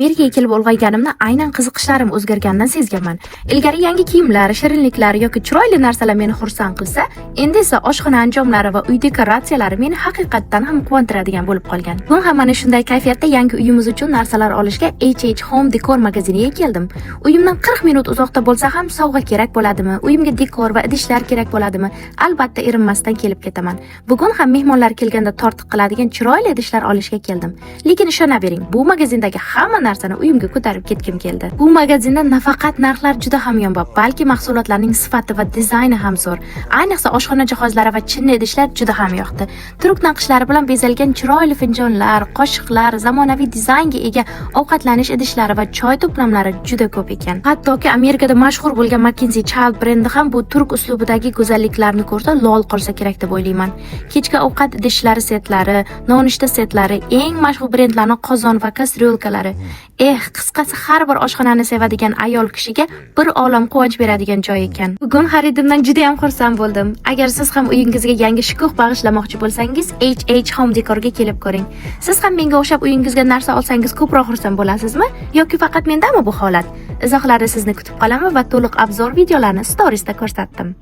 Amerikaga kelib ulg'ayganimda aynan qiziqishlarim o'zgarganidan sezganman. Ilgari yangi kiyimlar, shirinliklar yoki chiroyli narsalar meni xursand qilsa, endi esa oshxona anjomlari va uy dekoratsiyalari meni haqiqatdan ham quvontiradigan bo'lib qolgan. Bugun ham mana shunday kayfiyatda yangi uyimiz uchun narsalar olishga HH Home Decor magaziniga keldim. Uyimdan 40 minut uzoqda bo'lsa ham sovg'a kerak bo'ladimi? Uyimga dekor va idishlar kerak bo'ladimi? Albatta erinmasdan kelib ketaman. Bugun ham mehmonlar kelganda tortiq qiladigan chiroyli idishlar olishga keldim. Lekin ishonavering, bu magazindagi hamma narsani uyimga ko'tarib ketgim keldi. Bu magazinda nafaqat narxlar juda hamyonbop, balki mahsulotlarning sifati va dizayni ham zo'r. Ayniqsa oshxona jihozlari va chinni idishlar juda ham yoqdi. Turk naqshlari bilan bezalgan chiroyli finjonlar, qoshiqlar, zamonaviy dizaynga ega ovqatlanish idishlari va choy to'plamlari juda ko'p ekan. Hattoki Amerikada mashhur bo'lgan Mackenzie Child brendi ham bu turk uslubidagi go'zalliklarni ko'rsa lol qolsa kerak deb o'ylayman. Kechki ovqat idishlari setlari, nonushta setlari, eng mashhur brendlarning qozon va kastryolkalari. Qisqasi har bir oshxonani sevadigan ayol kishiga bir olam quvonch beradigan joy ekan. Bugun xaridimdan juda ham xursand bo'ldim. Agar siz ham uyingizga yangi shukuh bag'ishlamoqchi bo'lsangiz, HH Home Decorga kelib ko'ring. Siz ham menga o'xshab uyingizga narsa olsangiz ko'proq xursand bo'lasizmi yoki faqat mendami bu holat? Izohlarda sizni kutib qolaman va to'liq obzor videolarini storiesda ko'rsatdim.